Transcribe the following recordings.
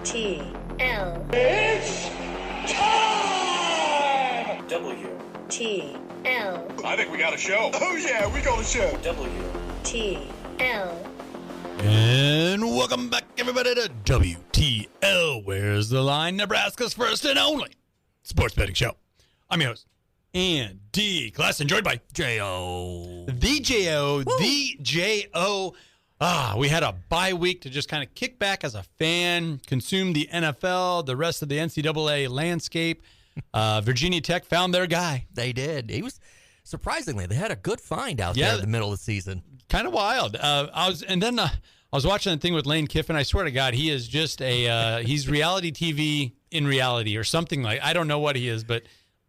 WTL. It's time! WTL. I think we got a show. Oh, yeah, we got a show. WTL. And welcome back, everybody, to WTL. Where's the Line? Nebraska's first and only sports betting show. I'm your host, Andy Classen, joined by J.O. The J.O. Woo. The J.O. We had a bye week to just kind of kick back as a fan, consume the NFL, the rest of the NCAA landscape. Virginia Tech found their guy. They did. He was, surprisingly, they had a good find out there in the middle of the season. Kind of wild. I was watching the thing with Lane Kiffin. I swear to God, he is just he's reality TV in reality or something like. I don't know what he is, but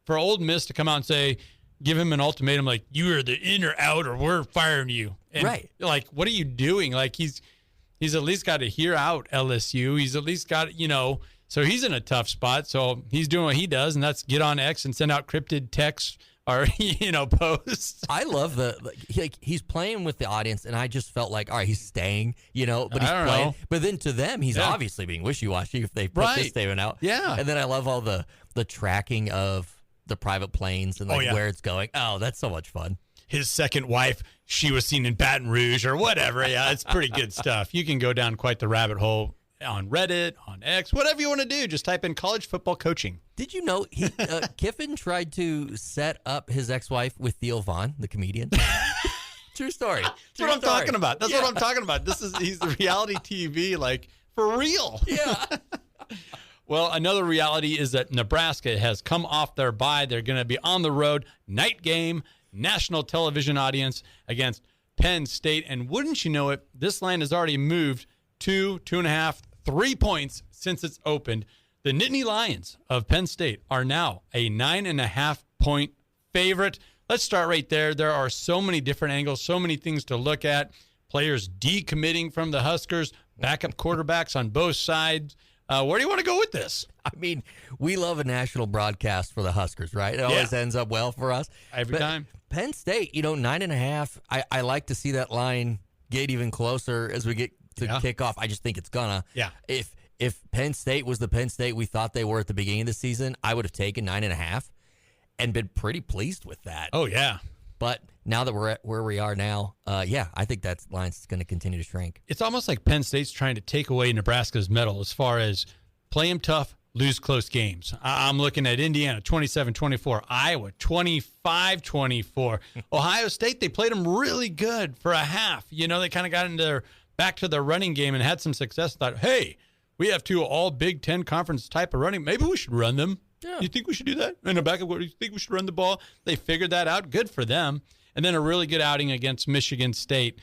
for Ole Miss to come out and say, give him an ultimatum like you are the in or out or we're firing you. And right. Like, what are you doing? Like he's at least got to hear out LSU. He's at least got, so he's in a tough spot. So he's doing what he does, and that's get on X and send out cryptid texts or, posts. I love he's playing with the audience, and I just felt like, all right, he's staying, but he's playing. Know. But then to them, he's obviously being wishy-washy if they put this statement out. Yeah. And then I love all the tracking of the private planes and where it's going. Oh, that's so much fun. His second wife, she was seen in Baton Rouge or whatever. Yeah, it's pretty good stuff. You can go down quite the rabbit hole on Reddit, on X, whatever you want to do. Just type in college football coaching. Did you know Kiffin tried to set up his ex-wife with Theo Vaughn, the comedian? True story. That's what I'm talking about. That's what I'm talking about. He's the reality TV, like, for real. Yeah. Well, another reality is that Nebraska has come off their bye. They're going to be on the road, night game, national television audience against Penn State. And wouldn't you know it, this line has already moved 2.5, 3 points since it's opened. The Nittany Lions of Penn State are now a 9.5-point favorite. Let's start right there. There are so many different angles, so many things to look at. Players decommitting from the Huskers, backup quarterbacks on both sides. Where do you want to go with this? I mean, we love a national broadcast for the Huskers, right? It always ends up well for us. Every time. Penn State, 9.5. I like to see that line get even closer as we get to kick off. I just think it's gonna. Yeah. If Penn State was the Penn State we thought they were at the beginning of the season, I would have taken 9.5 and been pretty pleased with that. Oh, yeah. But now that we're at where we are now, I think that line's going to continue to shrink. It's almost like Penn State's trying to take away Nebraska's medal as far as play them tough, lose close games. I'm looking at Indiana 27-24, Iowa 25-24. Ohio State, they played them really good for a half. They kind of got back to their running game and had some success. Thought, hey, we have two all Big Ten conference type of running. Maybe we should run them. Yeah. You think we should do that? In a backup, you think we should run the ball? They figured that out. Good for them. And then a really good outing against Michigan State.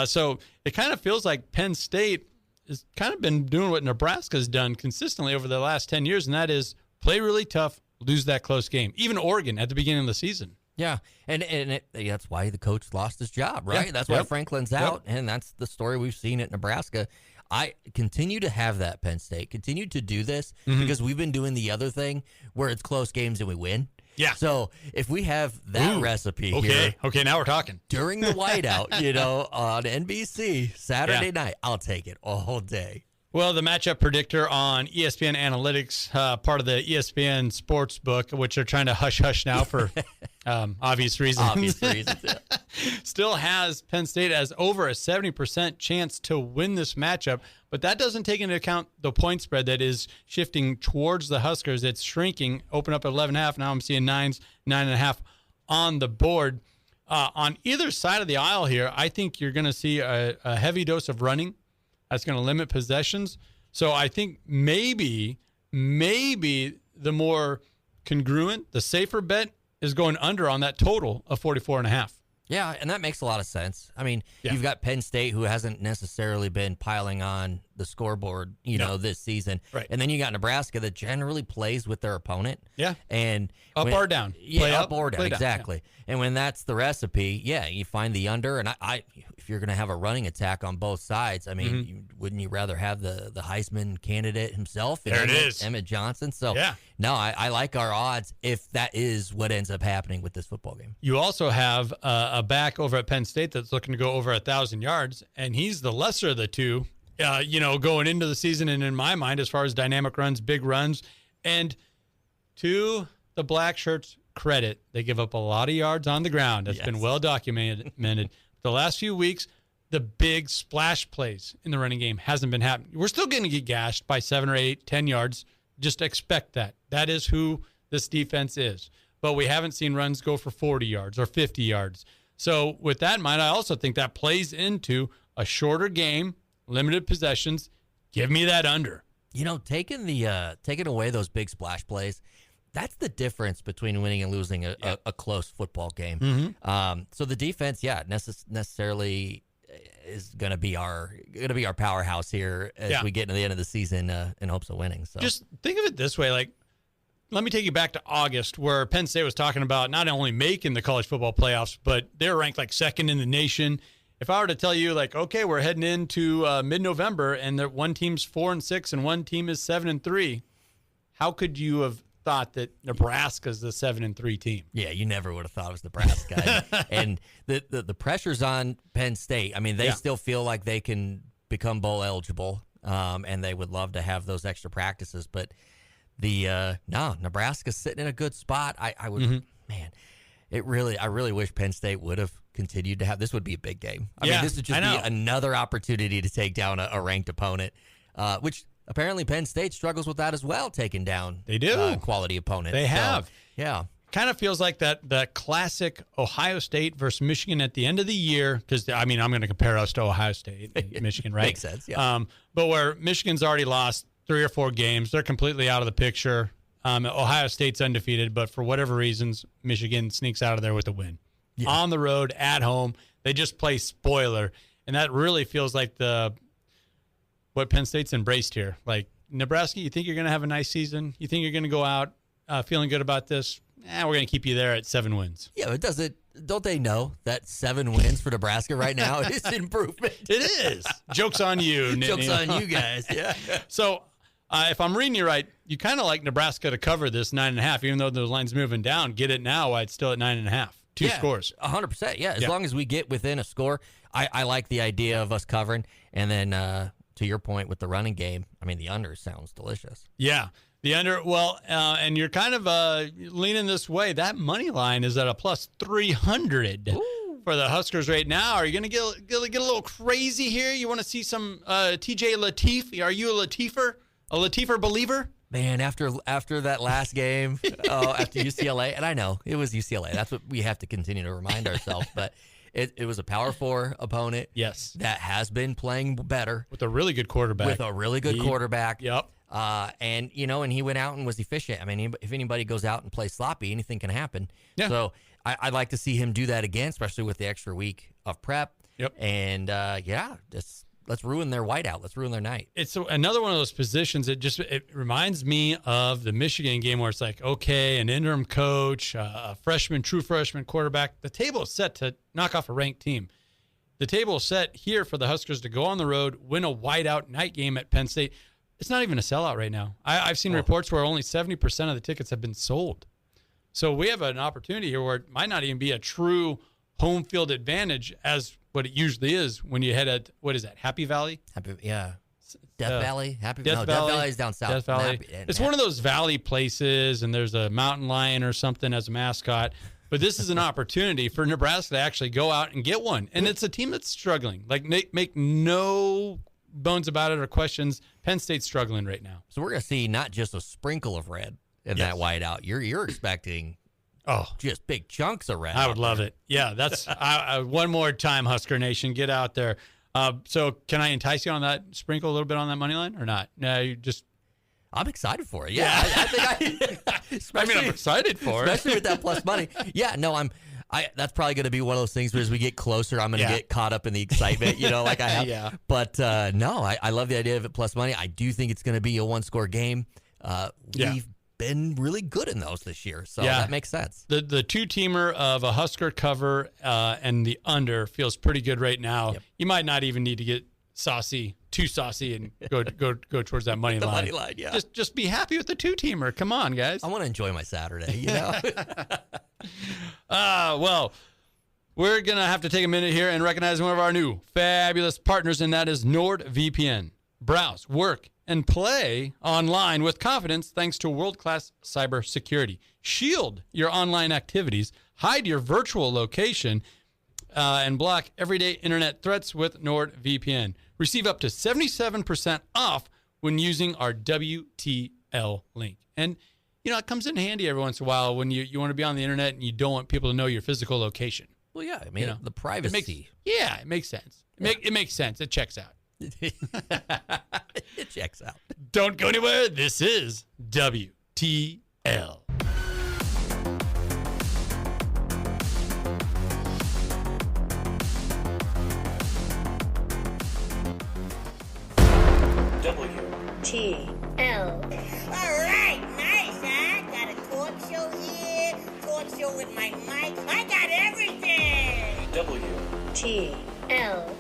So it kind of feels like Penn State has kind of been doing what Nebraska's done consistently over the last 10 years, and that is play really tough, lose that close game. Even Oregon at the beginning of the season. Yeah, and that's why the coach lost his job, right? Yeah. That's why Franklin's out, and that's the story we've seen at Nebraska. I continue to have that Penn State, continue to do this because we've been doing the other thing where it's close games and we win. Yeah. So if we have that recipe here. Okay, now we're talking. During the whiteout, on NBC Saturday night, I'll take it all day. Well, the matchup predictor on ESPN Analytics, part of the ESPN Sports Book, which they're trying to hush now for obvious reasons. Still has Penn State as over a 70% chance to win this matchup, but that doesn't take into account the point spread that is shifting towards the Huskers. It's shrinking, open up at 11.5. Now I'm seeing 9.5 on the board. On either side of the aisle here, I think you're going to see a heavy dose of running. That's going to limit possessions. So I think maybe the more congruent, the safer bet is going under on that total of 44.5. Yeah, and that makes a lot of sense. I mean, you've got Penn State, who hasn't necessarily been piling on the scoreboard, this season. Right. And then you got Nebraska that generally plays with their opponent. Yeah. And up or down. Yeah, play up or down, play exactly. Yeah. And when that's the recipe, you find the under. And I if you're going to have a running attack on both sides, I mean, wouldn't you rather have the Heisman candidate himself? There it is. Emmett Johnson. So, no, I like our odds if that is what ends up happening with this football game. You also have a back over at Penn State that's looking to go over 1,000 yards, and he's the lesser of the two. going into the season. And in my mind, as far as dynamic runs, big runs, and to the black shirts' credit, they give up a lot of yards on the ground. That's been well documented. The last few weeks, the big splash plays in the running game hasn't been happening. We're still going to get gashed by 7 or 8, 10 yards. Just expect that. That is who this defense is. But we haven't seen runs go for 40 yards or 50 yards. So with that in mind, I also think that plays into a shorter game, limited possessions. Give me that under. Taking away those big splash plays, that's the difference between winning and losing a close football game. Mm-hmm. So the defense, necessarily is going to be our powerhouse here as we get into the end of the season in hopes of winning. So just think of it this way, like, let me take you back to August, where Penn State was talking about not only making the college football playoffs, but they're ranked like second in the nation. If I were to tell you, like, okay, we're heading into mid-November, and one team's 4-6 and one team is 7-3, how could you have thought that Nebraska's the 7-3 team? Yeah, you never would have thought it was Nebraska. And the pressure's on Penn State. I mean, they still feel like they can become bowl eligible, and they would love to have those extra practices, but. Nebraska's sitting in a good spot. I would, man, I really wish Penn State would have continued to have. This would be a big game. I mean, this would just be another opportunity to take down a ranked opponent, which apparently Penn State struggles with that as well, taking down quality opponent. They have. Yeah. Kind of feels like that classic Ohio State versus Michigan at the end of the year, because, I mean, I'm going to compare us to Ohio State and Michigan, right? Makes sense, yeah. But where Michigan's already lost 3 or 4 games, they're completely out of the picture. Ohio State's undefeated, but for whatever reasons, Michigan sneaks out of there with a win. Yeah. On the road, at home, they just play spoiler, and that really feels like what Penn State's embraced here. Like, Nebraska, you think you're going to have a nice season? You think you're going to go out feeling good about this? We're going to keep you there at 7 wins. Yeah, don't they know that 7 wins for Nebraska right now is improvement? It is. Joke's on you, Nittany. Joke's on you guys, yeah. So, if I'm reading you right, you kind of like Nebraska to cover this 9.5, even though the line's moving down. Get it now while it's still at 9.5. 2 scores. 100%. Yeah, as long as we get within a score, I like the idea of us covering. And then to your point with the running game, I mean, the under sounds delicious. Yeah, the under. Well, and you're kind of leaning this way. That money line is at a plus 300. Ooh. For the Huskers right now. Are you going to get a little crazy here? You want to see some TJ Lateef? Are you a Lateefer? A Lateefer believer? Man, after that last game, after UCLA, and I know it was UCLA. That's what we have to continue to remind ourselves. But it was a Power 4 opponent. Yes. That has been playing better. With a really good quarterback. Yep. And he went out and was efficient. I mean, if anybody goes out and plays sloppy, anything can happen. Yeah. So I'd like to see him do that again, especially with the extra week of prep. Yep. And just let's ruin their whiteout. Let's ruin their night. It's another one of those positions. It reminds me of the Michigan game where it's like, okay, an interim coach, a true freshman quarterback. The table is set to knock off a ranked team. The table is set here for the Huskers to go on the road, win a whiteout night game at Penn State. It's not even a sellout right now. I've seen reports where only 70% of the tickets have been sold. So we have an opportunity here where it might not even be a true home field advantage as what it usually is when you head at, what is that, Happy Valley? Death Valley? Death Valley is down south. Death Valley. It's one of those valley places, and there's a mountain lion or something as a mascot. But this is an opportunity for Nebraska to actually go out and get one. And it's a team that's struggling. Like, make no bones about it or questions. Penn State's struggling right now. So we're going to see not just a sprinkle of red in that whiteout. You're expecting just big chunks of red. I would love it. Yeah, that's one more time, Husker Nation, get out there. So can I entice you on that, sprinkle a little bit on that money line or not? No, you just... I'm excited for it. Yeah, I think I'm excited for it. Especially with that plus money. Yeah, no, that's probably going to be one of those things where as we get closer, I'm going to get caught up in the excitement, like I have. Yeah. But no, I love the idea of it plus money. I do think it's going to be a 1-score game. We've been really good in those this year, so that makes sense. The 2-teamer of a Husker cover and the under feels pretty good right now. Yep. You might not even need to get too saucy and go towards that money line. Money line, yeah. Just be happy with the 2-teamer. Come on, guys. I want to enjoy my Saturday, we're going to have to take a minute here and recognize one of our new fabulous partners, and that is NordVPN. Browse, work, and play online with confidence thanks to world-class cybersecurity. Shield your online activities, hide your virtual location, and block everyday internet threats with NordVPN. Receive up to 77% off when using our WTL link. And, it comes in handy every once in a while when you want to be on the internet and you don't want people to know your physical location. Well, yeah, I mean, the privacy. It makes sense. It makes sense. It checks out. It checks out. Don't go anywhere. This is WTL. WTL. All right, nice, huh? Got a talk show here, talk show with my mic. I got everything. WTL.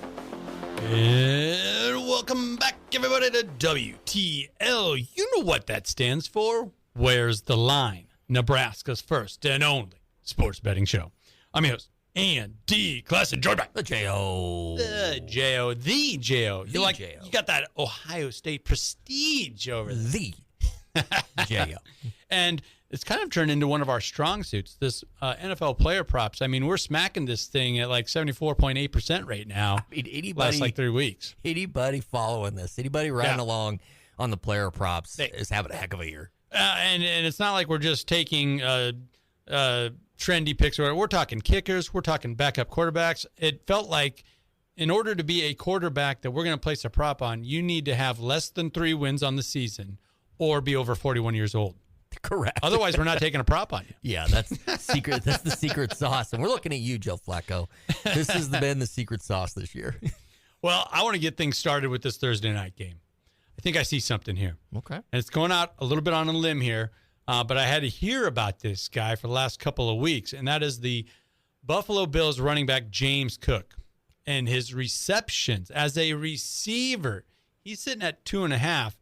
And welcome back, everybody, to WTL. You know what that stands for. Where's the line? Nebraska's first and only sports betting show. I'm your host, Andy Classen, joined by the J.O. The J.O. The J.O. You got that Ohio State prestige over there. The J.O. And it's kind of turned into one of our strong suits, this NFL player props. I mean, we're smacking this thing at like 74.8% right now. I mean, anybody, last like 3 weeks. Anybody following this, anybody riding along on the player props is having a heck of a year. And it's not like we're just taking trendy picks. We're talking kickers. We're talking backup quarterbacks. It felt like in order to be a quarterback that we're going to place a prop on, you need to have less than 3 wins on the season or be over 41 years old. Correct. Otherwise, we're not taking a prop on you. Yeah, that's secret. That's the secret sauce. And we're looking at you, Joe Flacco. This has been the secret sauce this year. Well, I want to get things started with this Thursday night game. I think I see something here. Okay. And it's going out a little bit on a limb here, but I had to hear about this guy for the last couple of weeks, and that is the Buffalo Bills running back James Cook and his receptions as a receiver. He's sitting at 2.5.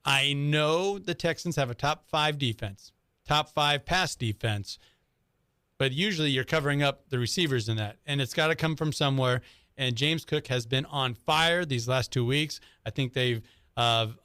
I know the Texans have a top 5 defense, top 5 pass defense, but usually you're covering up the receivers in that, and it's got to come from somewhere. And James Cook has been on fire these last 2 weeks. I think they've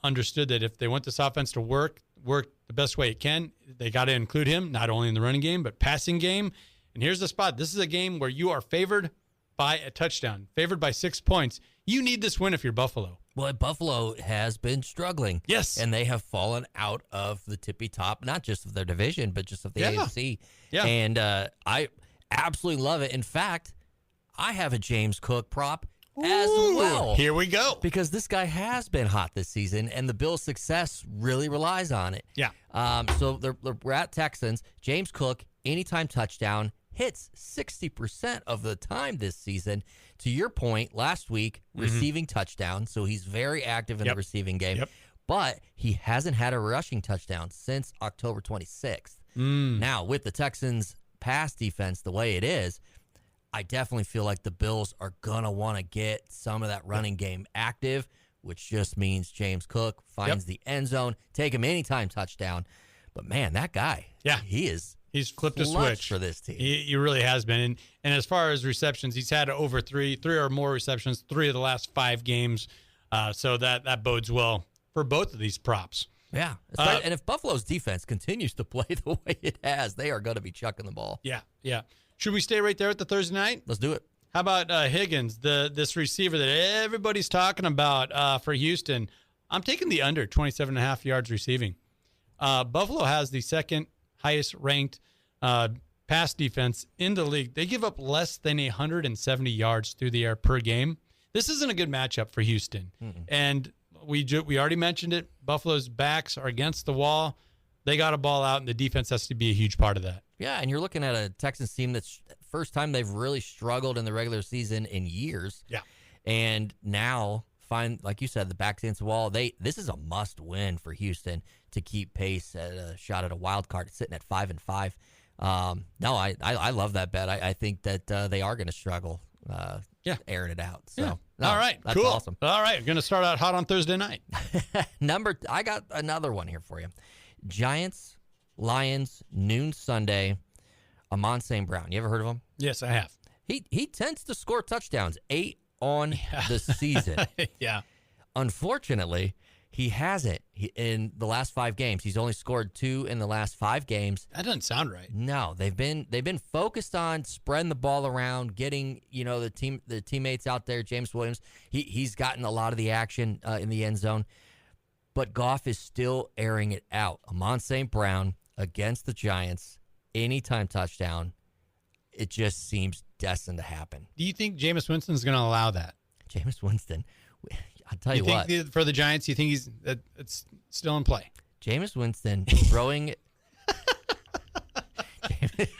understood that if they want this offense to work the best way it can, they got to include him, not only in the running game, but passing game. And here's the spot. This is a game where you are favored by a touchdown, favored by 6 points. You need this win if you're Buffalo. Well, Buffalo has been struggling. Yes. And they have fallen out of the tippy top, not just of their division, but just of the AFC. Yeah. And I absolutely love it. In fact, I have a James Cook prop as well. Here we go. Because this guy has been hot this season, and the Bills' success really relies on it. Yeah. So we're at Texans. James Cook, anytime touchdown, hits 60% of the time this season. To your point, last week, receiving touchdown, so he's very active in the receiving game. Yep. But he hasn't had a rushing touchdown since October 26th. Now, with the Texans' pass defense the way it is, I definitely feel like the Bills are going to want to get some of that running game active, which just means James Cook finds the end zone, take him anytime touchdown. But, man, that guy, he's flipped a switch for this team. He really has been. And as far as receptions, he's had over three or more receptions, 3 of the last 5 games. So that bodes well for both of these props. Yeah. And if Buffalo's defense continues to play the way it has, they are going to be chucking the ball. Yeah. Should we stay right there at the Thursday night? Let's do it. How about Higgins, this receiver that everybody's talking about for Houston? I'm taking the under, 27.5 yards receiving. Buffalo has the second highest ranked pass defense in the league. They give up less than 170 yards through the air per game. This isn't a good matchup for Houston. And we already mentioned it. Buffalo's backs are against the wall. They got a ball out, and the defense has to be a huge part of that. Yeah, and you're looking at a Texans team that's first time they've really struggled in the regular season in years. Yeah. And now, like you said, the back against the wall. This is a must-win for Houston to keep pace at a shot at a wild card. It's sitting at 5-5. No, I love that bet. I think that they are going to struggle airing it out. So, all right, that's cool. Awesome. All right, going to start out hot on Thursday night. I got another one here for you. Giants, Lions, noon Sunday. Amon St. Brown. You ever heard of him? Yes, I have. He tends to score touchdowns, 8 on the season. Yeah. Unfortunately, he hasn't in the last 5 games. He's only scored 2 in the last 5 games. That doesn't sound right. No, they've been focused on spreading the ball around, getting the teammates out there. James Williams, he's gotten a lot of the action in the end zone, but Goff is still airing it out. Amon St. Brown against the Giants, anytime touchdown. It just seems destined to happen. Do you think Jameis Winston's going to allow that? Jameis Winston, I'll tell you what. For the Giants, you think it's still in play? Jameis Winston throwing.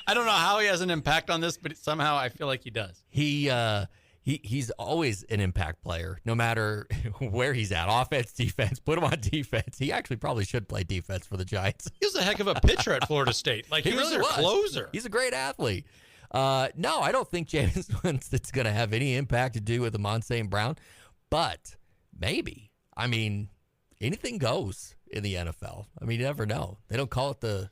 I don't know how he has an impact on this, but somehow I feel like he does. He's always an impact player, no matter where he's at. Offense, defense, put him on defense. He actually probably should play defense for the Giants. He was a heck of a pitcher at Florida State. Like, he was their closer. He's a great athlete. No, I don't think Jameis Winston's going to have any impact to do with Amon St. Brown, but maybe. I mean, anything goes in the NFL. I mean, you never know. They don't call it the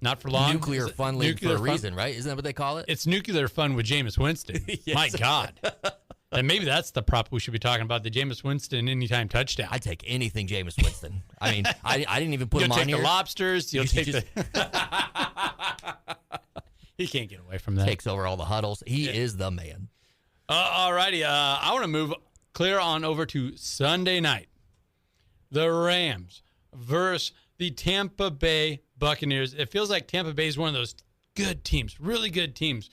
not for long. Nuclear fun league for a reason, right? Isn't that what they call it? It's nuclear fun with Jameis Winston. Yes. My God. And maybe that's the prop we should be talking about, the Jameis Winston anytime touchdown. I'd take anything Jameis Winston. I mean, I didn't even put him on here. You'll take the lobsters. You'll take the... He can't get away from that. Takes over all the huddles. He is the man. All righty. I want to move clear on over to Sunday night. The Rams versus the Tampa Bay Buccaneers. It feels like Tampa Bay is one of those good teams, really good teams,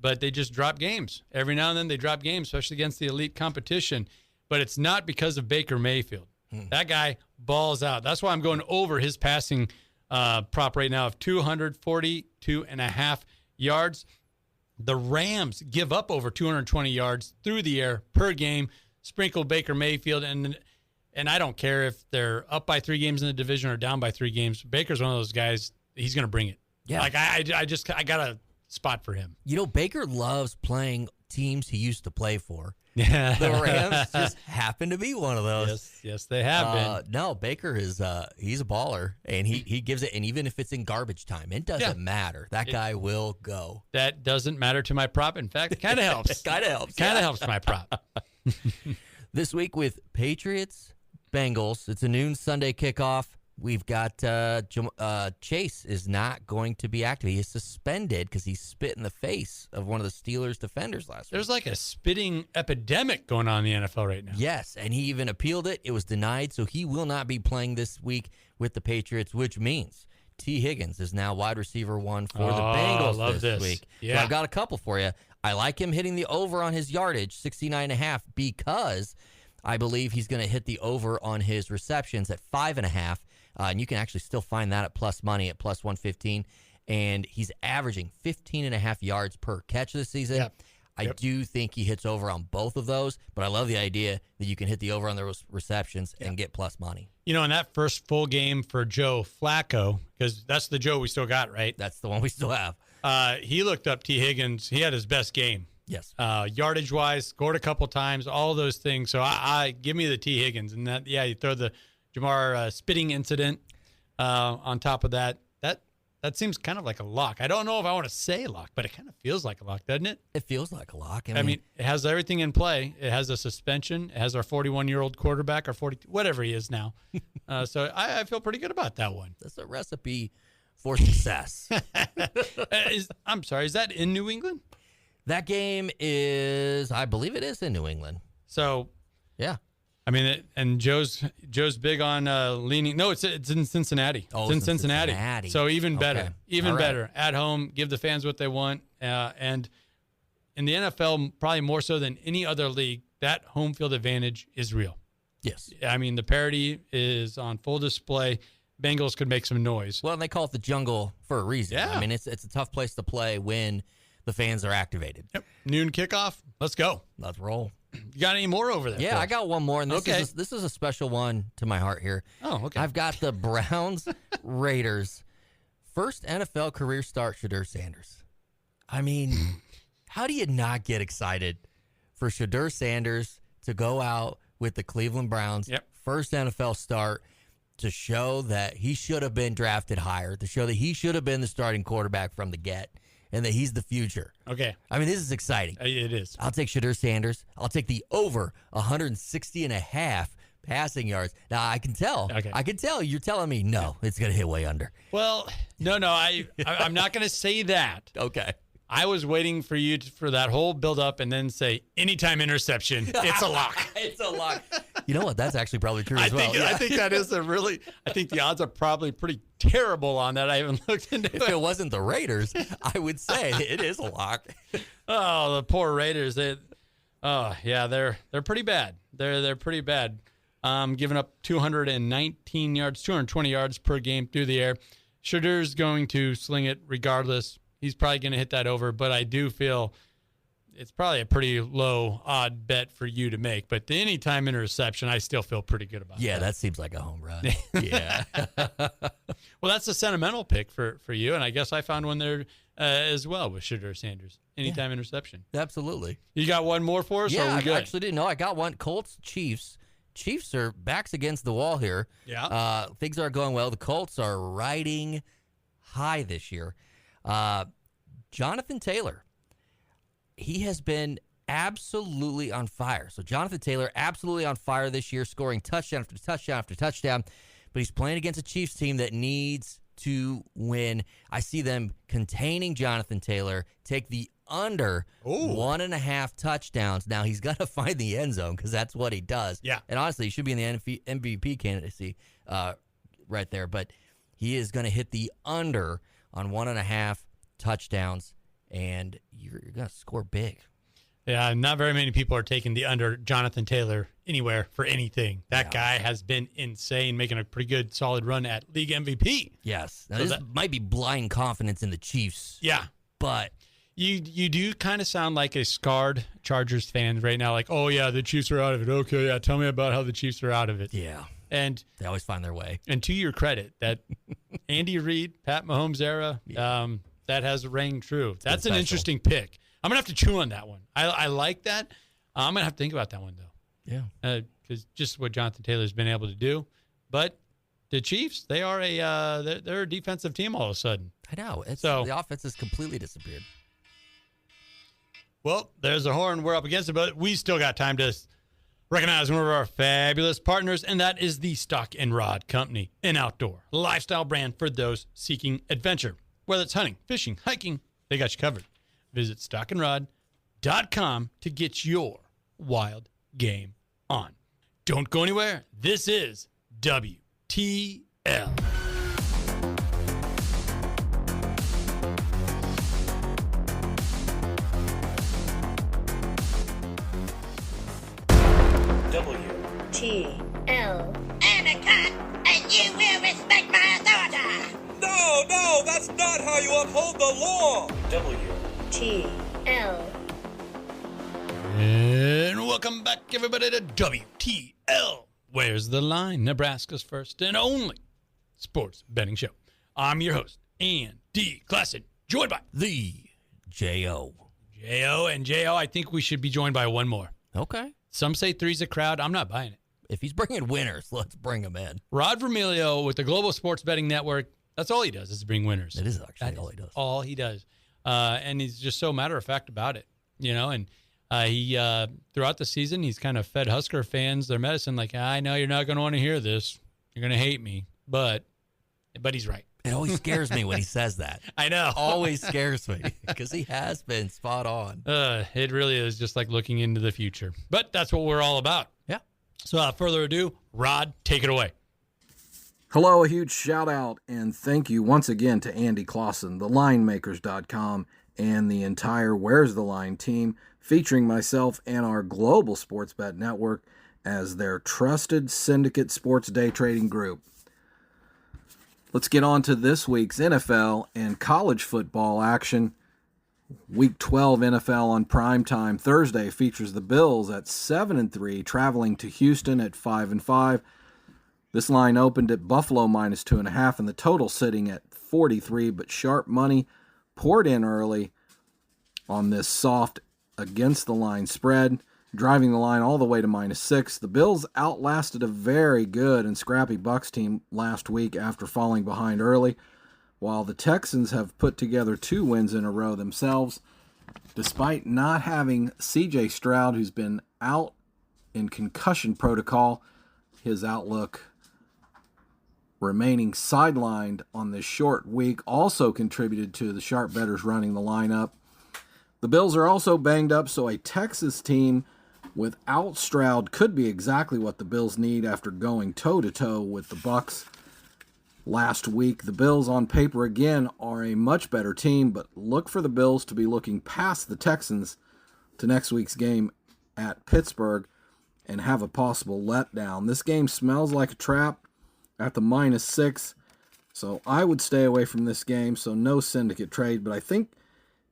but they just drop games. Every now and then they drop games, especially against the elite competition. But it's not because of Baker Mayfield. That guy balls out. That's why I'm going over his passing prop right now of 242.5 yards. The Rams give up over 220 yards through the air per game. Sprinkle Baker Mayfield, and I don't care if they're up by 3 games in the division or down by 3 games. Baker's one of those guys. He's going to bring it. Yeah, like I got a spot for him. You know, Baker loves playing teams he used to play for. Yeah, the Rams just happen to be one of those. Yes, they have been. No, Baker is he's a baller, and he gives it. And even if it's in garbage time, it doesn't matter. That guy will go. That doesn't matter to my prop. In fact, it kind of helps. Kind of helps my prop. This week with Patriots, Bengals. It's a noon Sunday kickoff. We've got Chase is not going to be active. He is suspended because he spit in the face of one of the Steelers defenders last week. There's like a spitting epidemic going on in the NFL right now. Yes, and he even appealed it. It was denied, so he will not be playing this week with the Patriots, which means T. Higgins is now wide receiver 1 for the Bengals this week. Yeah. So I've got a couple for you. I like him hitting the over on his yardage, 69.5, because I believe he's going to hit the over on his receptions at 5.5. And you can actually still find that at plus money at plus 115. And he's averaging 15.5 yards per catch this season. Yep. I do think he hits over on both of those, but I love the idea that you can hit the over on those receptions and get plus money. You know, in that first full game for Joe Flacco, because that's the Joe we still got, right? That's the one we still have. He looked up T. Higgins. He had his best game. Yes. Yardage-wise, scored a couple times, all those things. So I give me the T. Higgins. And that, you throw the Jamar spitting incident on top of that. That seems kind of like a lock. I don't know if I want to say lock, but it kind of feels like a lock, doesn't it? It feels like a lock. I mean, it has everything in play. It has a suspension. It has our 41-year-old quarterback, or 42, whatever he is now. So I feel pretty good about that one. That's a recipe for success. I'm sorry, is that in New England? That game is, I believe it is in New England. So, yeah. I mean, and Joe's big on leaning. No, it's in Cincinnati. Oh, it's in Cincinnati. So even better, better at home. Give the fans what they want. And in the NFL, probably more so than any other league, that home field advantage is real. Yes. I mean, the parity is on full display. Bengals could make some noise. Well, and they call it the jungle for a reason. Yeah. I mean, it's a tough place to play when the fans are activated. Yep. Noon kickoff. Let's go. Let's roll. You got any more over there? Yeah, I got one more, and this is a special one to my heart here. Oh, okay. I've got the Browns Raiders. First NFL career start, Shedeur Sanders. I mean, how do you not get excited for Shedeur Sanders to go out with the Cleveland Browns? Yep. First NFL start, to show that he should have been drafted higher, to show that he should have been the starting quarterback from the get. and that he's the future. Okay. I mean, this is exciting. It is. I'll take Shedeur Sanders. I'll take the over 160.5 passing yards. Now, I can tell. Okay. I can tell. You're telling me, no, it's going to hit way under. Well, no, I'm not going to say that. Okay. I was waiting for you for that whole build-up and then say, anytime interception, it's a lock. It's a lock. You know what? That's actually probably true as well. I think that is I think the odds are probably pretty terrible on that. I haven't looked into it. If it wasn't the Raiders, I would say it is a lock. Oh, the poor Raiders. They're pretty bad. They're pretty bad. Giving up 219 yards, 220 yards per game through the air. Shedeur's going to sling it regardless. He's probably going to hit that over, but I do feel it's probably a pretty low odd bet for you to make. But the anytime interception, I still feel pretty good about. Yeah, that seems like a home run. Yeah. Well, that's a sentimental pick for you, and I guess I found one there as well with Shedeur Sanders. Anytime interception. Absolutely. You got one more for us? Yeah, or are we good? I actually didn't know. I got one. Colts, Chiefs. Chiefs are backs against the wall here. Yeah. Things aren't going well. The Colts are riding high this year. Jonathan Taylor, he has been absolutely on fire. So Jonathan Taylor, absolutely on fire this year, scoring touchdown after touchdown after touchdown. But he's playing against a Chiefs team that needs to win. I see them containing Jonathan Taylor, take the under 1.5 touchdowns. Now, he's got to find the end zone because that's what he does. Yeah. And honestly, he should be in the MVP candidacy right there. But he is going to hit the under on 1.5 touchdowns, and you're going to score big. Yeah, not very many people are taking the under Jonathan Taylor anywhere for anything. That guy has been insane, making a pretty good, solid run at league MVP. Yes. Now, this might be blind confidence in the Chiefs. Yeah. But you do kind of sound like a scarred Chargers fan right now, like, oh, yeah, the Chiefs are out of it. Okay, yeah, tell me about how the Chiefs are out of it. Yeah. And they always find their way. And to your credit, that Andy Reid, Pat Mahomes era, that has rang true. That's an interesting pick. I'm going to have to chew on that one. I like that. I'm going to have to think about that one, though. Yeah. Because just what Jonathan Taylor's been able to do. But the Chiefs, they are they're a defensive team all of a sudden. I know. The offense has completely disappeared. Well, there's a horn. We're up against it, but we still got time to recognize one of our fabulous partners, and that is the Stock and Rod Company, an outdoor lifestyle brand for those seeking adventure. Whether it's hunting, fishing, hiking, they got you covered. Visit stockandrod.com to get your wild game on. Don't go anywhere. This is WTL. WTL. I'm a cop, and you will respect my authority. No, that's not how you uphold the law. WTL. And welcome back, everybody, to WTL. Where's the line? Nebraska's first and only sports betting show. I'm your host, Andy Classen, joined by the J.O. And J.O., I think we should be joined by one more. Okay. Some say three's a crowd. I'm not buying it. If he's bringing winners, let's bring him in. Rod Vermilio with the Global Sports Betting Network, that's all he does is bring winners. It is actually all he does. All he does. And he's just so matter-of-fact about it, you know, and he throughout the season, he's kind of fed Husker fans their medicine like, I know you're not going to want to hear this. You're going to hate me, but he's right. It always scares me when he says that. I know. Always scares me because he has been spot on. It really is just like looking into the future. But that's what we're all about. Yeah. So without further ado, Rod, take it away. Hello, a huge shout out and thank you once again to Andy Classen, thelinemakers.com, and the entire Where's the Line team, featuring myself and our global sports bet network as their trusted syndicate sports day trading group. Let's get on to this week's NFL and college football action. Week 12 NFL on primetime Thursday features the Bills at 7-3, traveling to Houston at 5-5. This line opened at Buffalo minus 2.5, and the total sitting at 43, but sharp money poured in early on this soft against the line spread, driving the line all the way to minus 6. The Bills outlasted a very good and scrappy Bucs team last week after falling behind early, while the Texans have put together 2 wins in a row themselves. Despite not having C.J. Stroud, who's been out in concussion protocol, his outlook remaining sidelined on this short week also contributed to the sharp bettors running the lineup. The Bills are also banged up, so a Texas team without Stroud could be exactly what the Bills need after going toe-to-toe with the Bucs last week. The Bills on paper again are a much better team, but look for the Bills to be looking past the Texans to next week's game at Pittsburgh and have a possible letdown. This game smells like a trap at the -6, so I would stay away from this game, so no syndicate trade, but I think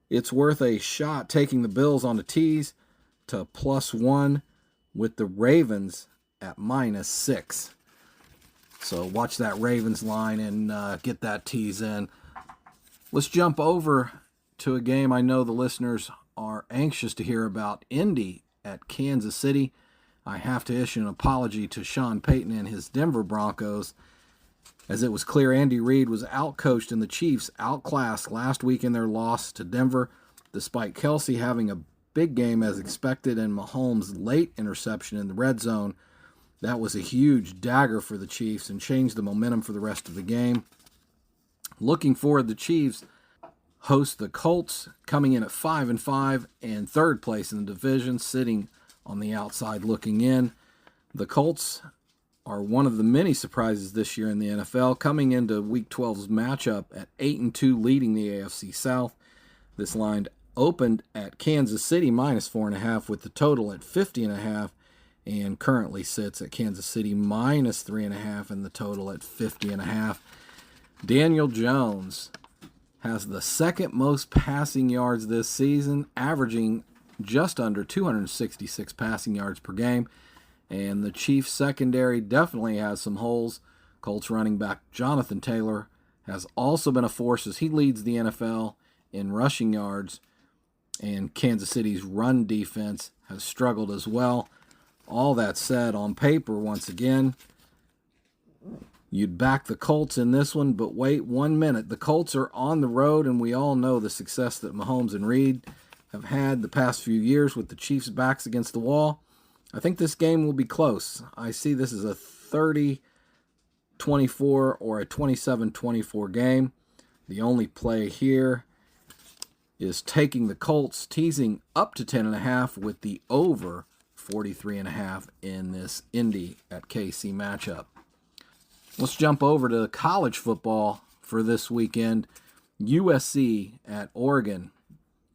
it's worth a shot taking the Bills on the tees to +1 with the Ravens at -6. So watch that Ravens line and get that tease in. Let's jump over to a game I know the listeners are anxious to hear about, Indy at Kansas City. I have to issue an apology to Sean Payton and his Denver Broncos, as it was clear Andy Reid was outcoached and the Chiefs outclassed last week in their loss to Denver, despite Kelsey having a big game as expected and Mahomes' late interception in the red zone. That was a huge dagger for the Chiefs and changed the momentum for the rest of the game. Looking forward, the Chiefs host the Colts, coming in at 5-5 and third place in the division, sitting on the outside looking in. The Colts are one of the many surprises this year in the NFL, coming into Week 12's matchup at 8-2, leading the AFC South. This line opened at Kansas City -4.5 with the total at 50.5, and currently sits at Kansas City -3.5 and the total at 50.5. Daniel Jones has the second most passing yards this season, averaging just under 266 passing yards per game. And the Chiefs secondary definitely has some holes. Colts running back Jonathan Taylor has also been a force as he leads the NFL in rushing yards. And Kansas City's run defense has struggled as well. All that said, on paper, once again, you'd back the Colts in this one, but wait 1 minute. The Colts are on the road, and we all know the success that Mahomes and Reid have had the past few years with the Chiefs' backs against the wall. I think this game will be close. I see this as a 30-24 or a 27-24 game. The only play here is taking the Colts, teasing up to 10.5 with the over 43.5 in this Indy at KC matchup. Let's jump over to college football for this weekend. USC at Oregon.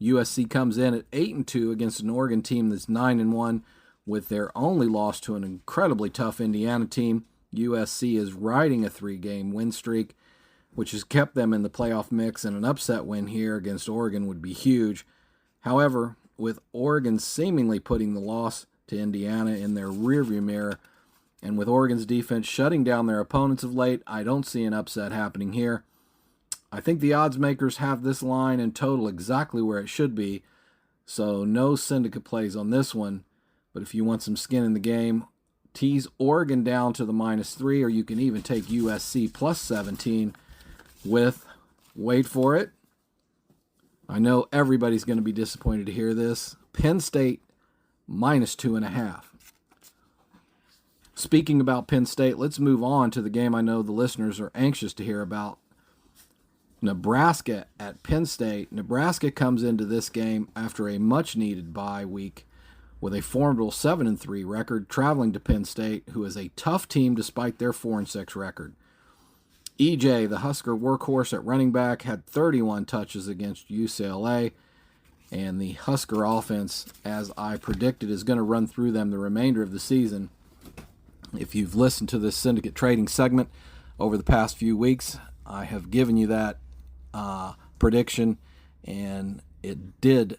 USC comes in at 8-2 against an Oregon team that's 9-1, with their only loss to an incredibly tough Indiana team. USC is riding a 3-game win streak, which has kept them in the playoff mix, and an upset win here against Oregon would be huge. However, with Oregon seemingly putting the loss to Indiana in their rearview mirror, and with Oregon's defense shutting down their opponents of late, I don't see an upset happening here. I think the odds makers have this line in total exactly where it should be, so no syndicate plays on this one. But if you want some skin in the game, tease Oregon down to the -3, or you can even take USC +17 with, wait for it, I know everybody's going to be disappointed to hear this, Penn State -2.5. Speaking about Penn State, let's move on to the game I know the listeners are anxious to hear about. Nebraska at Penn State. Nebraska comes into this game after a much-needed bye week with a formidable 7-3 record, traveling to Penn State, who is a tough team despite their 4-6 record. EJ, the Husker workhorse at running back, had 31 touches against UCLA, and the Husker offense, as I predicted, is going to run through them the remainder of the season. If you've listened to this syndicate trading segment over the past few weeks, I have given you that prediction, and it did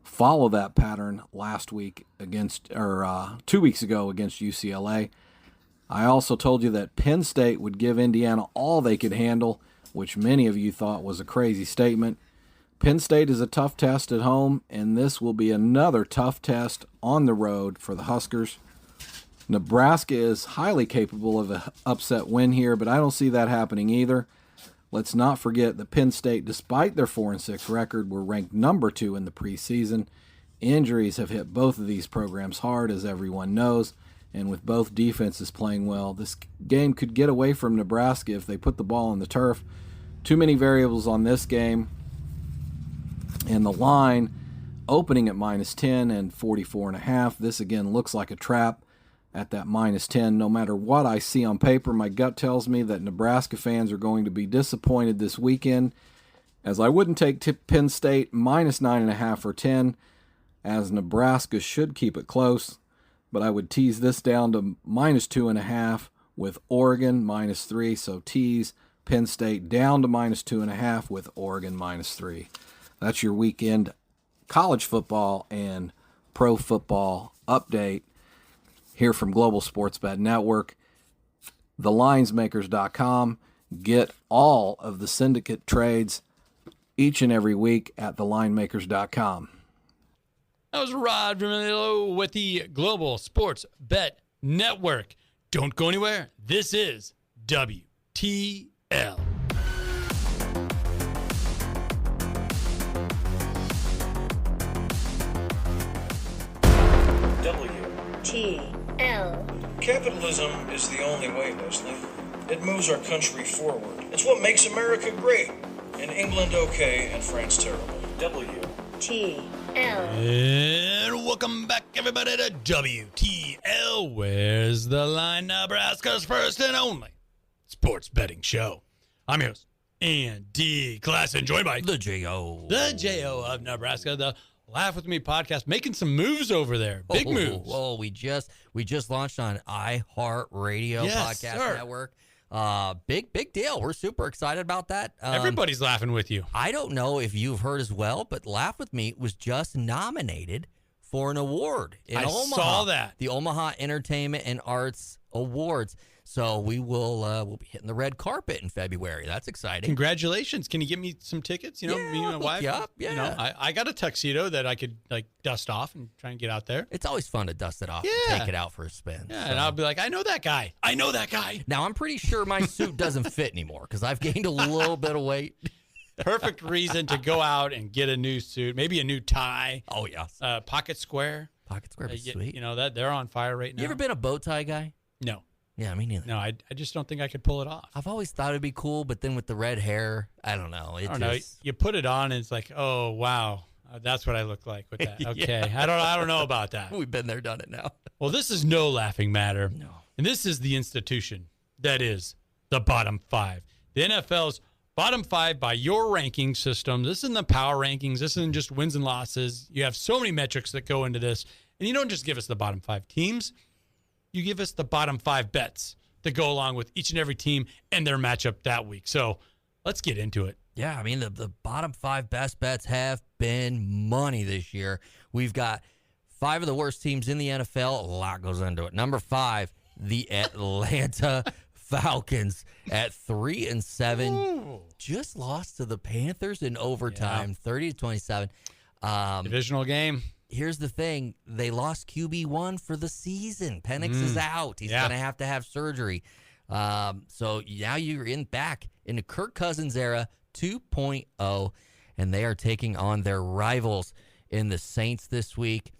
follow that pattern last week against, or 2 weeks ago against UCLA. I also told you that Penn State would give Indiana all they could handle, which many of you thought was a crazy statement. Penn State is a tough test at home, and this will be another tough test on the road for the Huskers. Nebraska is highly capable of an upset win here, but I don't see that happening either. Let's not forget that Penn State, despite their 4-6 record, were ranked number 2 in the preseason. Injuries have hit both of these programs hard, as everyone knows, and with both defenses playing well, this game could get away from Nebraska if they put the ball on the turf. Too many variables on this game, and the line opening at -10 and 44.5. This again looks like a trap at that -10. No matter what I see on paper, my gut tells me that Nebraska fans are going to be disappointed this weekend, as I wouldn't take Penn State -9.5 or 10, as Nebraska should keep it close, but I would tease this down to -2.5 with Oregon -3, so tease Penn State down to -2.5 with Oregon -3. That's your weekend college football and pro football update here from Global Sports Bet Network. TheLinesMakers.com. Get all of the syndicate trades each and every week at TheLineMakers.com. That was Rod Vermilio with the Global Sports Bet Network. Don't go anywhere. This is WTL. WTL. Capitalism is the only way, Leslie. It moves our country forward. It's what makes America great. And England okay and France terrible. WTL. And welcome back, everybody, to WTL. Where's the Line? Nebraska's first and only sports betting show. I'm your host, Andy Classen, joined by the J.O. The J.O. of Nebraska, the Laugh With Me podcast, making some moves over there. Big moves. Oh, we just launched on iHeartRadio Podcast Network. Big deal. We're super excited about that. Everybody's laughing with you. I don't know if you've heard as well, but Laugh With Me was just nominated for an award in Omaha. I saw that. The Omaha Entertainment and Arts Awards. So we'll be hitting the red carpet in February. That's exciting. Congratulations. Can you get me some tickets? You know, me and my wife. Yeah. You know, I got a tuxedo that I could dust off and try and get out there. It's always fun to dust it off and take it out for a spin. Yeah, so. And I'll be like, I know that guy. Now, I'm pretty sure my suit doesn't fit anymore because I've gained a little bit of weight. Perfect reason to go out and get a new suit, maybe a new tie. Oh, yes. Pocket square. Pocket square is sweet. You know, that they're on fire right now. You ever been a bow tie guy? No. Yeah, me neither. No, I just don't think I could pull it off. I've always thought it'd be cool, but then with the red hair, I don't know. I don't know. You put it on, and it's like, oh wow, that's what I look like with that. Okay, yeah. I don't know about that. We've been there, done it now. Well, this is no laughing matter. No, and this is the institution that is the bottom five. The NFL's bottom five by your ranking system. This isn't the power rankings. This isn't just wins and losses. You have so many metrics that go into this, and you don't just give us the bottom five teams. You give us the bottom five bets that go along with each and every team and their matchup that week. So let's get into it. Yeah, I mean, the bottom five best bets have been money this year. We've got five of the worst teams in the NFL. A lot goes into it. Number 5, the Atlanta Falcons at 3-7. Ooh. Just lost to the Panthers in overtime, 30-27. Divisional game. Here's the thing. They lost QB1 for the season. Penix is out. He's going to have surgery. So now you're back in the Kirk Cousins era 2.0, and they are taking on their rivals in the Saints this week.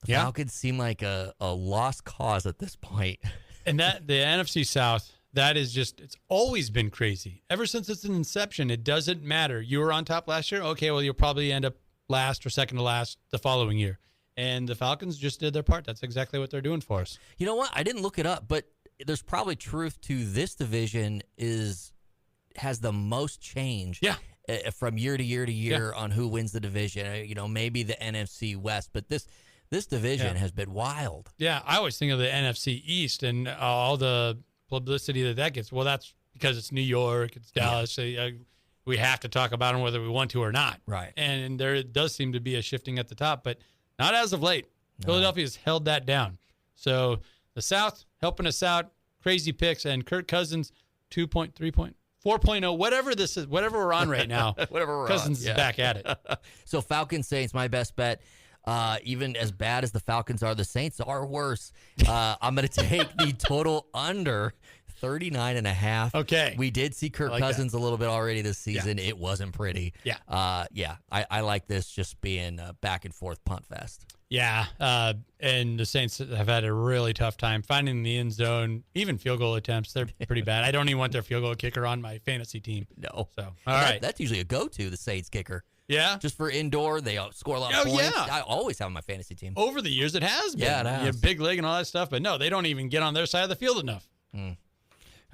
The Falcons seem like a lost cause at this point. And that the NFC South, that is just, it's always been crazy. Ever since its inception, it doesn't matter. You were on top last year? Okay, well, you'll probably end up last or second to last the following year. And the Falcons just did their part. That's exactly what they're doing for us. You know what? I didn't look it up, but there's probably truth to this division has the most change from year to year to year on who wins the division. You know, maybe the NFC West, but this division has been wild. Yeah, I always think of the NFC East and all the publicity that gets. Well, that's because it's New York, it's Dallas. We have to talk about them whether we want to or not. Right. And there does seem to be a shifting at the top, but not as of late. No. Philadelphia has held that down. So the South helping us out, crazy picks, and Kirk Cousins 4.0, whatever this is, whatever we're on right now. Whatever we're Cousins is back at it. So Falcons, Saints, my best bet. Even as bad as the Falcons are, the Saints are worse. I'm going to take the total under 39.5. Okay. We did see Kirk Cousins a little bit already this season. Yeah. It wasn't pretty. Yeah. I like this just being a back and forth punt fest. Yeah. And the Saints have had a really tough time finding the end zone, even field goal attempts. They're pretty bad. I don't even want their field goal kicker on my fantasy team. No. So, all right. That's usually a go-to, the Saints kicker. Yeah. Just for indoor, they score a lot of points. Yeah. I always have my fantasy team. Over the years, it has been. Yeah, it has. You have big leg and all that stuff, but no, they don't even get on their side of the field enough. All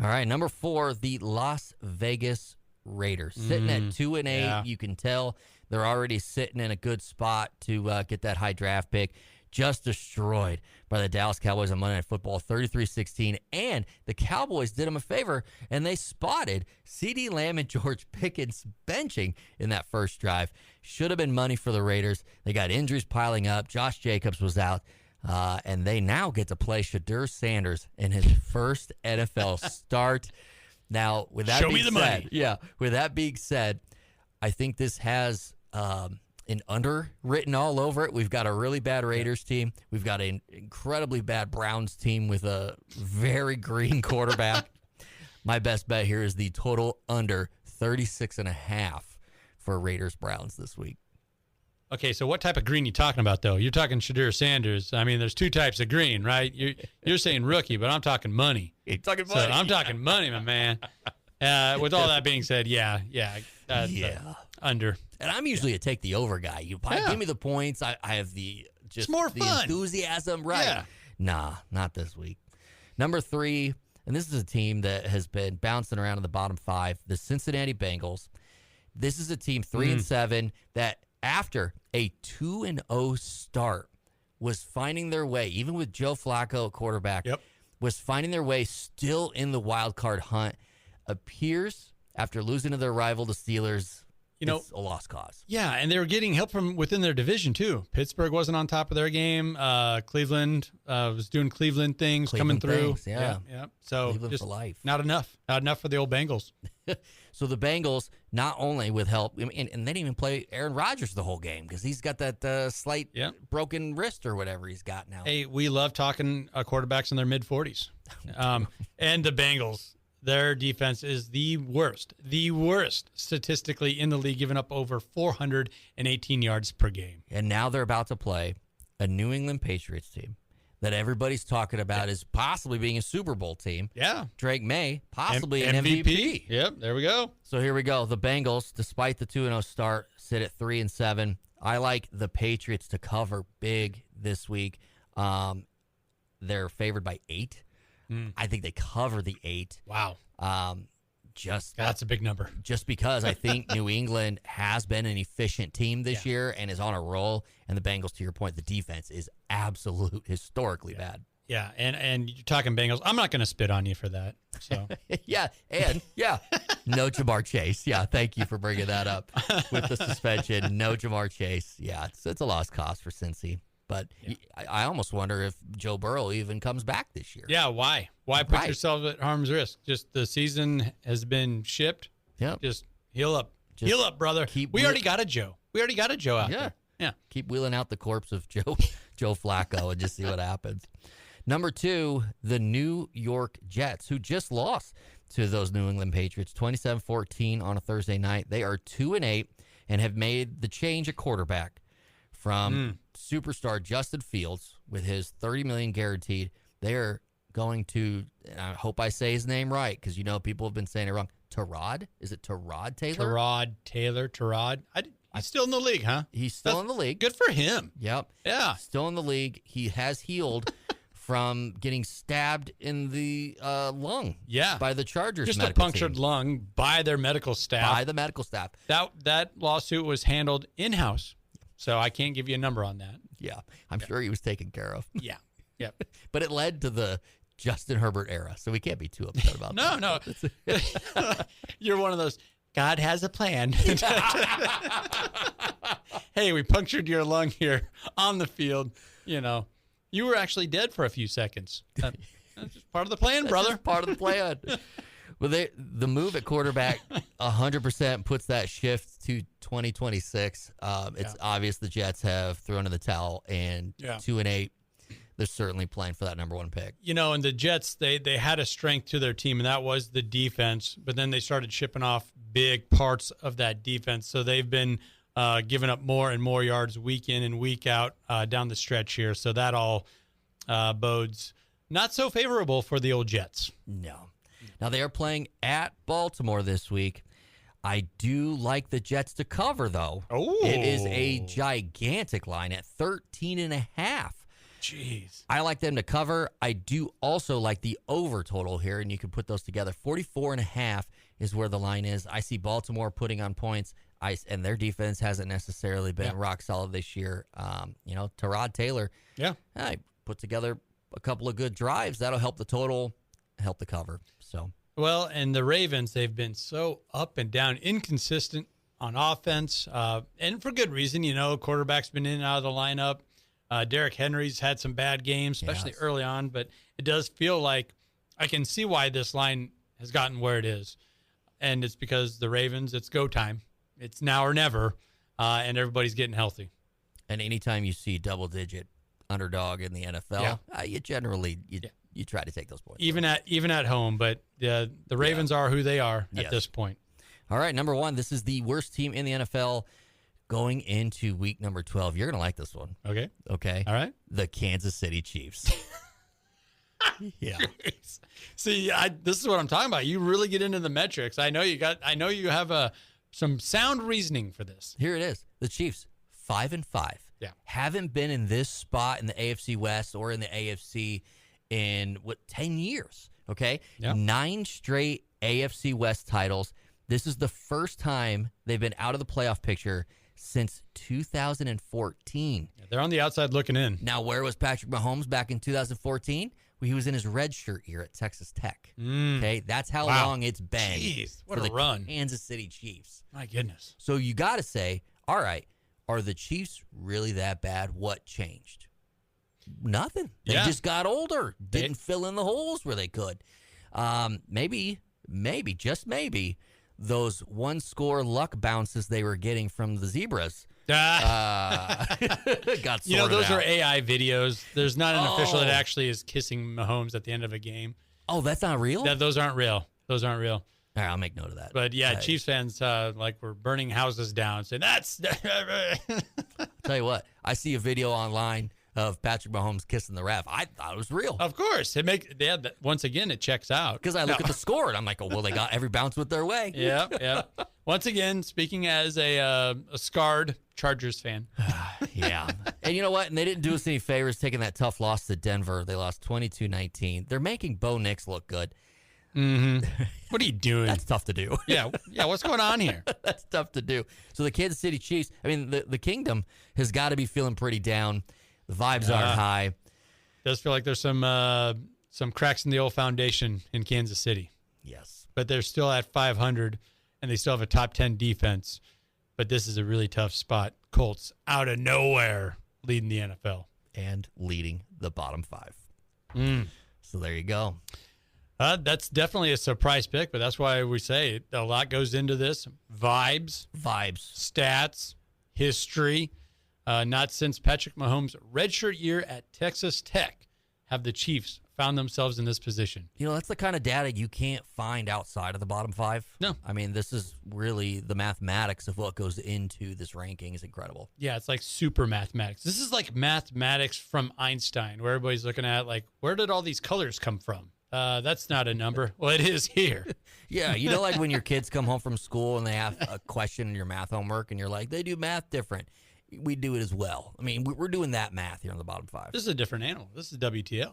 right, number 4, the Las Vegas Raiders. Sitting at 2-8, Yeah. you can tell they're already sitting in a good spot to get that high draft pick. Just destroyed by the Dallas Cowboys on Monday Night Football, 33-16. And the Cowboys did them a favor, and they spotted CeeDee Lamb and George Pickens benching in that first drive. Should have been money for the Raiders. They got injuries piling up. Josh Jacobs was out. And they now get to play Shadur Sanders in his first NFL start. Now, with that Show being me the said, money. Yeah, with that being said, I think this has an under written all over it. We've got a really bad Raiders team. We've got an incredibly bad Browns team with a very green quarterback. My best bet here is the total under 36.5 for Raiders Browns this week. Okay, so what type of green you talking about, though? You're talking Shadur Sanders. I mean, there's two types of green, right? You're saying rookie, but I'm talking money. You're talking money. So I'm talking money, my man. With all that being said, yeah. Under. And I'm usually a take the over guy. You give me the points. I have it's more the fun. enthusiasm. Right. Yeah. Nah, not this week. Number 3, and this is a team that has been bouncing around in the bottom 5, the Cincinnati Bengals. This is a team 3-7 that after a 2-0 start was finding their way, even with Joe Flacco at quarterback, was finding their way still in the wild card hunt. Appears after losing to their rival, the Steelers, it's a lost cause. Yeah, and they were getting help from within their division, too. Pittsburgh wasn't on top of their game. Cleveland was doing Cleveland things, coming through. Yeah. So Cleveland just for life. Not enough. Not enough for the old Bengals. So the Bengals, not only with help, and they didn't even play Aaron Rodgers the whole game because he's got that slight broken wrist or whatever he's got now. Hey, we love talking quarterbacks in their mid-40s. And the Bengals, their defense is the worst statistically in the league, giving up over 418 yards per game. And now they're about to play a New England Patriots team that everybody's talking about as possibly being a Super Bowl team. Yeah. Drake May, possibly an MVP. Yep, there we go. So here we go. The Bengals, despite the 2-0 start, sit at 3-7. I like the Patriots to cover big this week. They're favored by 8. I think they cover the 8. Wow. That's a big number. Just because I think New England has been an efficient team this year and is on a roll. And the Bengals, to your point, the defense is historically bad. Yeah, and you're talking Bengals. I'm not going to spit on you for that. So no Jamar Chase. Yeah, thank you for bringing that up with the suspension. No Jamar Chase. Yeah, it's a lost cause for Cincy. But I almost wonder if Joe Burrow even comes back this year. Yeah, why? Why put yourself at harm's risk? Just the season has been shipped. Yep. Just heal up. Heal up, brother. We already got a Joe. Out there. Yeah. Keep wheeling out the corpse of Joe Flacco and just see what happens. Number 2, the New York Jets, who just lost to those New England Patriots 27-14 on a Thursday night. They are 2-8 and have made the change at quarterback from superstar Justin Fields with his $30 million guaranteed. They're going to, and I hope I say his name right because people have been saying it wrong. Tyrod? Is it Tyrod Taylor? Tyrod. He's still in the league, huh? He's still in the league. Good for him. Yep. Yeah. Still in the league. He has healed from getting stabbed in the lung. Yeah. By the Chargers. Just a punctured lung by their medical staff. By the medical staff. That lawsuit was handled in-house. So I can't give you a number on that. Yeah. I'm sure he was taken care of. Yeah. Yep. But it led to the Justin Herbert era, so we can't be too upset about that. No. You're one of those, God has a plan. Hey, we punctured your lung here on the field. You were actually dead for a few seconds. That's just part of the plan, brother. Part of the plan. Well, the move at quarterback 100% puts that shift to 2026. It's obvious the Jets have thrown in the towel, and 2-8. they're certainly playing for that number 1 pick. And the Jets, they had a strength to their team, and that was the defense. But then they started shipping off big parts of that defense. So they've been giving up more and more yards week in and week out down the stretch here. So that all bodes not so favorable for the old Jets. No. Now they are playing at Baltimore this week. I do like the Jets to cover, though. Oh. It is a gigantic line at 13.5. Jeez. I like them to cover. I do also like the over total here, and you can put those together. 44.5 is where the line is. I see Baltimore putting on points, and their defense hasn't necessarily been rock solid this year. Tyrod Taylor, I put together a couple of good drives. That'll help the total, help the cover. So. Well, and the Ravens, they've been so up and down, inconsistent on offense, and for good reason. Quarterback's been in and out of the lineup. Derrick Henry's had some bad games, especially early on, but it does feel like I can see why this line has gotten where it is. And it's because the Ravens, it's go time. It's now or never, and everybody's getting healthy. And anytime you see double-digit underdog in the NFL, you generally you try to take those points. Even at home, but the Ravens are who they are at this point. All right, number 1, this is the worst team in the NFL going into week number 12. You're going to like this one. Okay. All right. The Kansas City Chiefs. Yeah. See, this is what I'm talking about. You really get into the metrics. I know you have some sound reasoning for this. Here it is. The Chiefs, 5-5. Yeah. Haven't been in this spot in the AFC West or in the AFC in 10 years. Okay. Yeah. 9 straight AFC West titles. This is the first time they've been out of the playoff picture since 2014. Yeah, they're on the outside looking in. Now, where was Patrick Mahomes back in 2014? Well, he was in his redshirt year at Texas Tech. Okay, that's how long it's been. Jeez, what for a the run. Kansas City Chiefs. My goodness. So you got to say, all right, are the Chiefs really that bad? What changed? Nothing. They just got older. Didn't fill in the holes where they could. Maybe, just maybe, those one-score luck bounces they were getting from the Zebras got sorted those out. are AI videos. There's not an official that actually is kissing Mahomes at the end of a game. Oh, that's not real? Those aren't real. All right, I'll make note of that. But, Chiefs fans, were burning houses down, saying, that's... I'll tell you what, I see a video online of Patrick Mahomes kissing the ref. I thought it was real. Of course. Once again, it checks out. Because I look at the score, and I'm like, they got every bounce with their way. Yeah. Once again, speaking as a scarred Chargers fan. Yeah. And you know what? And they didn't do us any favors taking that tough loss to Denver. They lost 22-19. They're making Bo Nix look good. Mm-hmm. What are you doing? That's tough to do. Yeah, what's going on here? That's tough to do. So the Kansas City Chiefs, the kingdom has got to be feeling pretty down. The vibes aren't high. Does feel like there's some cracks in the old foundation in Kansas City. Yes. But they're still at 500, and they still have a top 10 defense. But this is a really tough spot. Colts out of nowhere leading the NFL. And leading the bottom 5. So there you go. That's definitely a surprise pick, but that's why we say a lot goes into this. Vibes. Stats. History. Not since Patrick Mahomes' redshirt year at Texas Tech have the Chiefs found themselves in this position. That's the kind of data you can't find outside of the bottom 5. No. I mean, this is really the mathematics of what goes into this ranking is incredible. Yeah, it's like super mathematics. This is like mathematics from Einstein, where everybody's looking at, where did all these colors come from? That's not a number. Well, it is here. Yeah, like when your kids come home from school and they have a question in your math homework, and you're like, they do math different. We do it as well. I mean, we're doing that math here on the bottom 5. This is a different animal. This is WTL.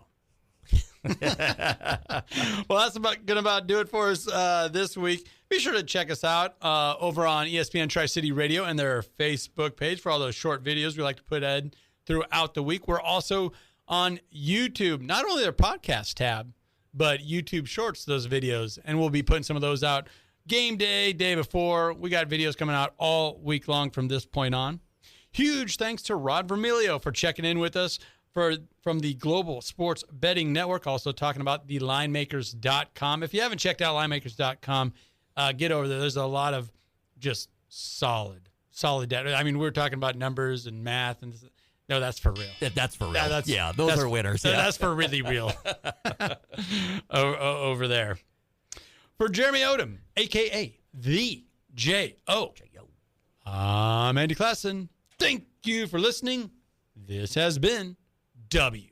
Well, that's going to about do it for us this week. Be sure to check us out over on ESPN Tri-City Radio and their Facebook page for all those short videos we like to put in throughout the week. We're also on YouTube, not only their podcast tab, but YouTube Shorts, those videos. And we'll be putting some of those out game day before. We got videos coming out all week long from this point on. Huge thanks to Rod Vermilio for checking in with us from the Global Sports Betting Network, also talking about the linemakers.com. If you haven't checked out linemakers.com, get over there. There's a lot of just solid data. I mean, we're talking about numbers and math, and No, that's for real. That's for real. Those are winners. That's for really real. Over there. For Jeremy Odem, a.k.a. the J.O. I'm Andy Classen. Thank you for listening. This has been WTL.